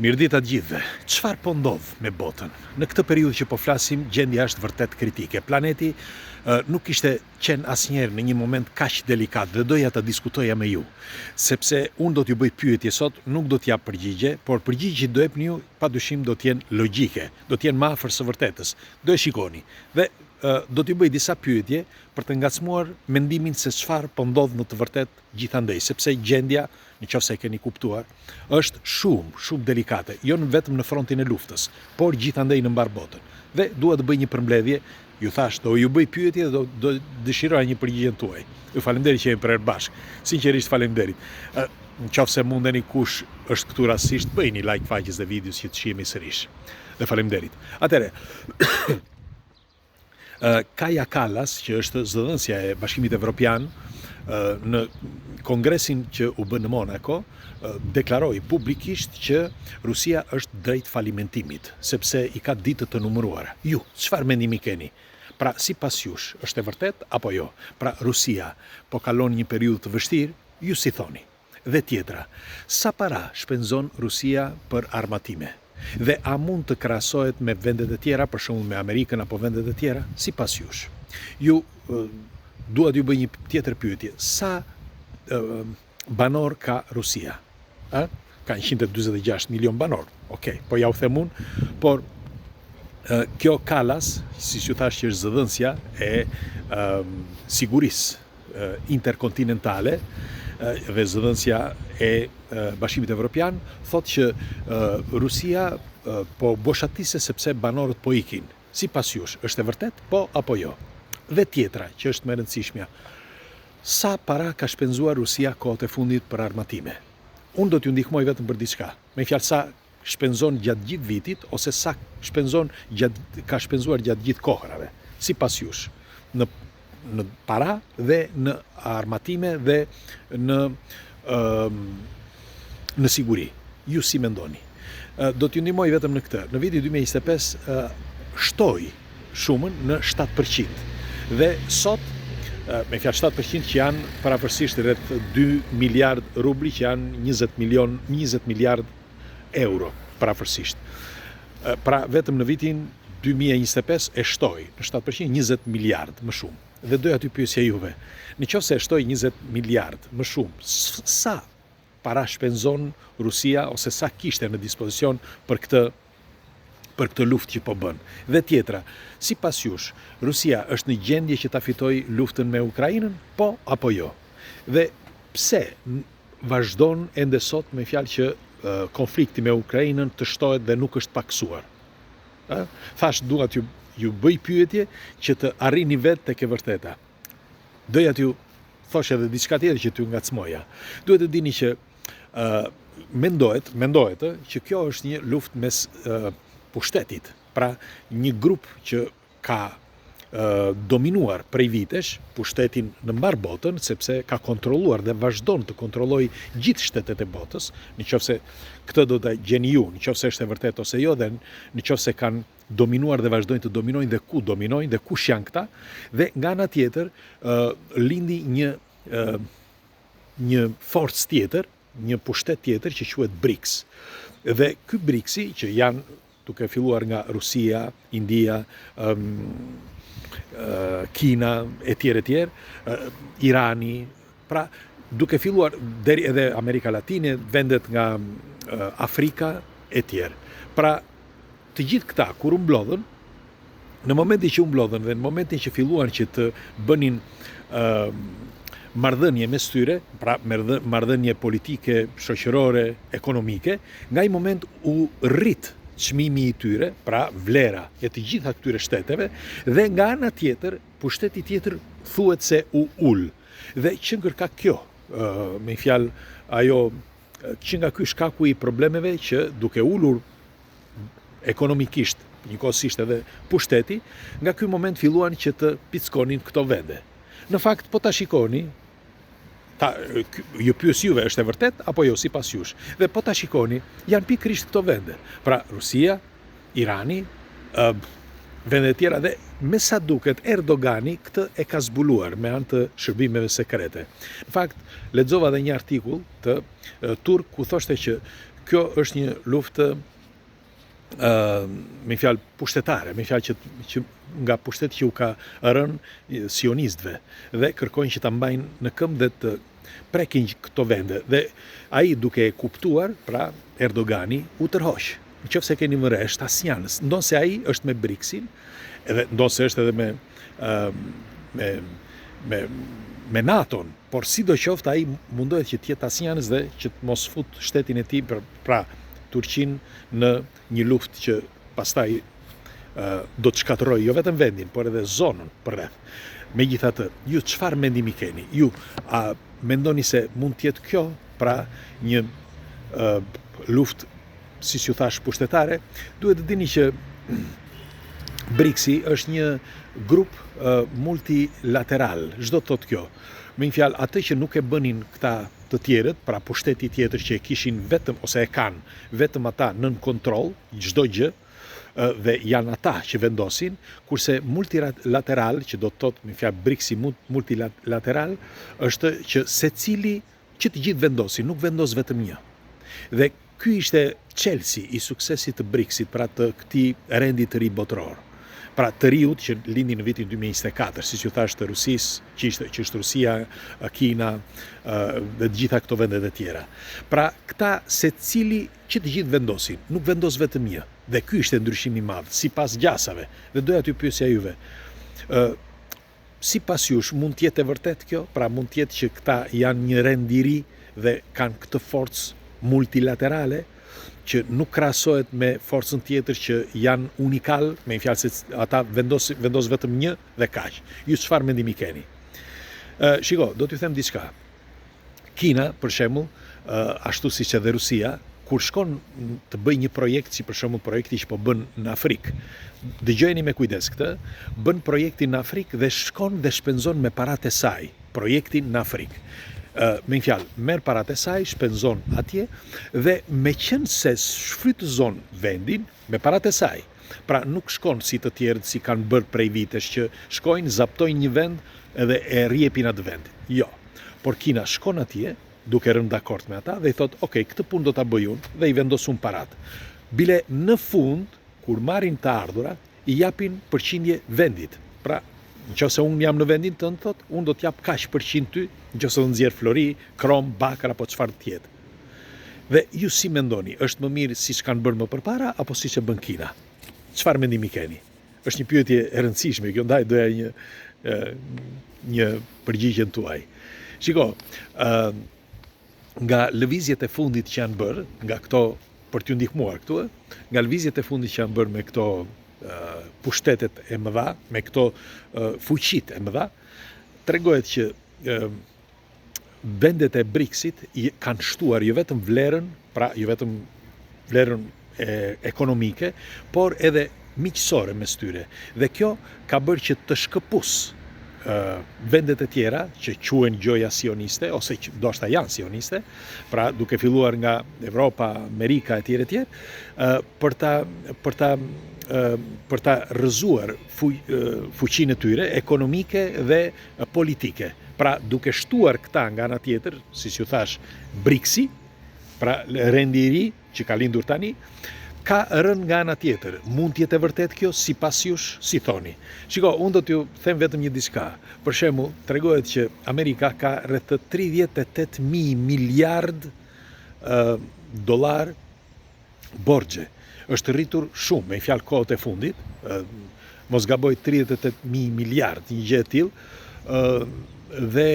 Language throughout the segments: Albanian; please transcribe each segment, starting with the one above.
Mirëdita të gjithëve. Çfarë po ndodh me botën? Në këtë periudhë që po flasim, gjendja është vërtet kritike. Planeti nuk ishte qenë asnjëherë në një moment kaq delikat dhe doja ta diskutoja me ju. Sepse unë do t'ju bëj pyetje sot, nuk do t'jap përgjigje, por përgjigjet që do jepni ju padyshim do t'jenë logjike, do t'jenë më afër së vërtetës. Do e shikoni. Dhe do t'ju bëj disa pyetje për të ngacmuar mendimin se çfarë po ndodh në të vërtetë gjithandej, sepse gjendja, nëse e keni kuptuar, është shumë delikate, jo vetëm në frontin e luftës, por gjithandej në mbar botën. Dhe dua të bëj një përmbledhje, ju thash, do ju bëj pyetje dhe do dëshiroja një përgjigje tuaj. Ju faleminderit që jemi për herë bashkë. Sinqerisht faleminderit. Nëse mundeni kush është këtu rastisht, bëjni like faqes dhe videos që të shihemi sërish. Dhe faleminderit. Atëre, Kaja Kallas, që është zëdhënësja e Bashkimit Evropian, në kongresin që u bë në Monaco, deklaroi publikisht që Rusia është drejt falimentimit, sepse i ka ditë të numëruara. Ju, çfarë mendimi keni? Pra, sipas jush, është e vërtet apo jo? Pra, Rusia po kalon një periudhë të vështirë, ju si thoni? Dhe tjetra, sa para shpenzon Rusia për armatime? Dhe a mund të krahasohet me vendet e tjera, për shembull me Amerikën apo vendet e tjera, sipas jush? Ju dua t'ju bëj një tjetër pyetje. Sa banor ka Rusia? Ka 146 milion banor. Okej, po ja u them unë, por kjo Kallas, si ju thash që është zëdhënësja e sigurisë interkontinentale dhe zëdhënësja e Bashkimit Evropian, thotë që Rusia po boshatise sepse banorët po ikin. Sipas jush, është e vërtet? Po apo jo? Dhe tjetra, që është më e rëndësishmja, sa para ka shpenzuar Rusia kohët e fundit për armatime? Unë do t'ju ndihmoj vetëm për diçka. Me fjalë, sa shpenzon gjatë gjithë vitit, ose sa ka shpenzuar gjatë gjithë kohërave, sipas jush, në para dhe në armatime dhe në siguri. Ju si mendoni? Do t'ju ndihmoj vetëm në këtë. Në vitin 2025 shtoi shumën në 7%. Dhe sot, me fjalë 7% që janë paraprësisht rreth 2 miliard rubli, që janë 20 miliard euro paraprësisht. Pra vetëm në vitin 2025 e shtoi në 7% 20 miliard më shumë. Dhe doja t'ju pyesja juve, nëse e shtoi 20 miliard më shumë, sa para shpenzon Rusia ose sa kishte në dispozicion për këtë luftë që po bën? Dhe tjetra, sipas jush, Rusia është në gjendje që ta fitojë luftën me Ukrainën, po apo jo? Dhe pse vazhdon ende sot me fjalë që konflikti me Ukrainën të shtohet dhe nuk është paksuar? Thash, dua t'ju bëj pyetje që të arrini vetë tek e vërteta. Doja t'ju thosh edhe diçka tjetër që t'ju ngacmoja. Duhet të dini që mendohet që kjo është një luftë mes pushtetit, pra një grup që ka dominuar prej vitesh pushtetin në mbar botën, sepse ka kontrolluar dhe vazhdon të kontrollojë gjithë shtetet e botës, nëse këtë do ta gjeni ju, nëse është e vërtet ose jo, dhe nëse kanë dominuar dhe vazhdojnë të dominojnë dhe ku dominojnë dhe kush janë këta, dhe nga ana tjetër lindi një forcë tjetër, një pushtet tjetër që quhet BRICS. Dhe ky BRICS-i që janë duke filluar nga Rusia, India, Kina, e tjerë, Irani, pra duke filluar deri edhe Amerika Latine, vendet nga Afrika, e tjerë. Pra, të gjithë këta, kur u mblodhen, në momentin që u mblodhen dhe në momentin që filluan që të bënin marrëdhënie mes tyre, pra marrëdhënie politike, shoqërore, ekonomike, nga i moment u rrit çmimi i tyre, pra vlera e të gjitha këtyre shteteve, dhe nga ana tjetër, pushteti tjetër thuhet se u ul. Dhe që nga kjo, me fjalë, ajo që nga ky shkaku i problemeve që duke ulur ekonomikisht, njëkohësisht edhe pushteti, nga ky moment filluan që të pickonin këto vende. Në fakt, po ta shikoni, ju pyes juve, është e vërtet apo jo sipas jush? Dhe po ta shikoni, janë pikërisht këto vende. Pra Rusia, Irani, vende tjera, dhe me sa duket Erdogani këtë e ka zbuluar me anë të shërbimeve sekrete. Në fakt, lexova edhe një artikull të turk ku thoshte që kjo është një luftë me fjalë pushtetare, me fjalë që nga pushteti që u ka rënë sionistëve dhe kërkojnë që ta mbajnë në këmbë dhe të prekin këto vende. Dhe ai duke e kuptuar, pra Erdogani u tërhoq. Nëse keni vëresh asnjënës, ndonse ai është me BRICS-in, edhe ndonse është edhe me NATO-n, por sidoqoftë ai mundohet që të jetë asnjënës dhe që të mos fut shtetin e tij, pra Turqinë, në një luftë që pastaj do të shkatërrojë jo vetëm vendin, por edhe zonën përreth. Megjithatë, ju çfarë mendimi keni? Ju a mendoni se mund të jetë kjo, pra një luftë, si ju thash, pushtetare? Duhet të dini që BRICS-i është një grup multilateral. Çdo të thotë kjo. Me një fjalë, atë që nuk e bënin këta të tjerët, pra pushteti tjetër që e kishin vetëm, ose e kanë vetëm ata nën kontroll, çdo gjë, dhe janë ata që vendosin, kurse multilateral, që do të thotë me fjalë BRICS-i multilateral, është që secili që të gjithë vendosin, nuk vendos vetëm një. Dhe ky ishte çelësi i suksesit të BRICS-it, pra të këtij rendi të ri botëror. Pra të riut që lindi në vitin 2024, si që thash, të Rusisë, që është Rusia, Kina dhe të gjitha këto vendet e tjera. Pra këta secili që të gjithë vendosin, nuk vendos vetëm një. Dhe ky ishte ndryshimi i madh, sipas gjasave. Dhe doja t'ju pyesja juve. Sipas jush, mund të jetë e vërtet kjo? Pra mund të jetë që këta janë një rend i ri dhe kanë këtë forcë multilaterale që nuk krahasohet me forcën tjetër që janë unikal, me një fjalë se ata vendos vetëm një dhe kaq. Ju çfarë mendimi keni? Shiko, do t'ju them diçka. Kina, për shembull, ashtu siç edhe Rusia, kur shkon të bëj një projekt, si për shembull projekti që po bën në Afrikë, dëgjojeni me kujdes këtë, bën projektin në Afrikë dhe shkon dhe shpenzon me paratë e saj projektin në Afrikë. Me një fjalë, merr paratë e saj, shpenzon atje dhe me qenë se shfrytëzon vendin me paratë e saj. Pra nuk shkon si të tjerët si kanë bërë prej vitesh që shkojnë, zaptojnë një vend edhe e rjepin atë vend. Jo. Por Kina shkon atje, duke rënë dakord me ata dhe i thot, ok, këtë punë do ta bëj unë dhe i vendos unë paratë. Bile në fund, kur marrin të ardhurat, i japin përqindje vendit. Pra, nëse unë jam në vendin tënd, thot, unë do t'jap kaq përqind ty, nëse do nxjerr flori, krom, bakër apo çfarë tjetër. Dhe ju si mendoni, është më mirë siç kanë bërë më përpara apo siç e bën Kina? Çfarë mendimi keni? Është një pyetje e rëndësishme, kjo ndaj doja një përgjigje tuaj. Shiko, nga lëvizjet e fundit që janë bërë, nga këto për t'ju ndihmuar këtu, nga lëvizjet e fundit që janë bërë me këto pushtetet e mëdha, me këto fuqit e mëdha, tregohet që vendet e BRICS-it kanë shtuar jo vetëm vlerën, pra jo vetëm vlerën ekonomike, por edhe miqësore mes tyre. Dhe kjo ka bërë që të shkëpus vendet e tjera që quhen gjoja sioniste, ose që ndoshta janë sioniste, pra duke filluar nga Evropa, Amerika e tjerë, për ta rrëzuar fuqinë e tyre ekonomike dhe politike. Pra duke shtuar këta nga ana tjetër, si ju thash, BRICS-i, pra rendi i ri që ka lindur tani, ka rënë nga ana tjetër. Mund të jetë e vërtet kjo sipas jush, si thoni? Shiko, unë do t'ju them vetëm një diçka. Për shembull, tregohet që Amerika ka rreth 38.000 miliard dollar borxhe. Është rritur shumë, me fjalë kohët e fundit, mos gaboj 38.000 miliard, një gjë e tillë, dhe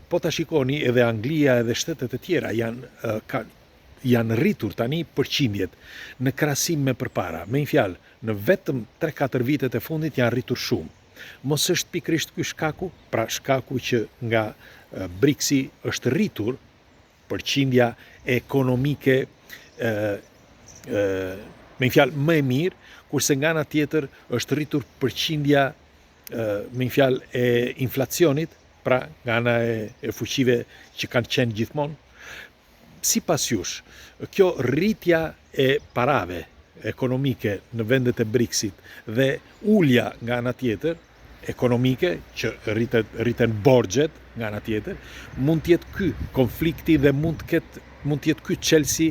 po ta shikoni edhe Anglia edhe shtetet e tjera janë rritur tani përqindjet në krahasim me përpara. Me një fjalë, në vetëm 3-4 vitet e fundit janë rritur shumë. Mos është pikërisht ky shkaku, pra shkaku që nga BRICS-i është rritur përqindja ekonomike me një fjalë më e mirë, kurse nga ana tjetër është rritur përqindja me një fjalë e inflacionit, pra nga ana e fuqive që kanë qenë gjithmonë. Sipas jush, kjo rritja e parave ekonomike në vendet e BRICS-it dhe ulja nga ana tjetër ekonomike që rriten borxhet nga ana tjetër, mund të jetë ky konflikti dhe mund të ketë mund të jetë ky çelësi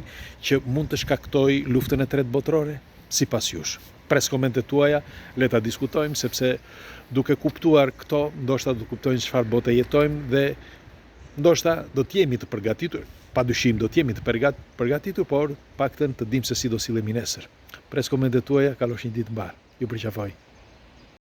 që mund të shkaktoj luftën e tretë botërore? Sipas jush. Pres komentet tuaja, le ta diskutojmë, sepse duke kuptuar këto, ndoshta do kuptojnë çfarë bote jetojmë dhe ndoshta do të jemi të përgatitur, padyshim do të jemi të përgatitur, por paktën të dimë se si do sillemi nesër. Pres komentet tuaja, kalosh një ditë mbar. Ju përqafoj.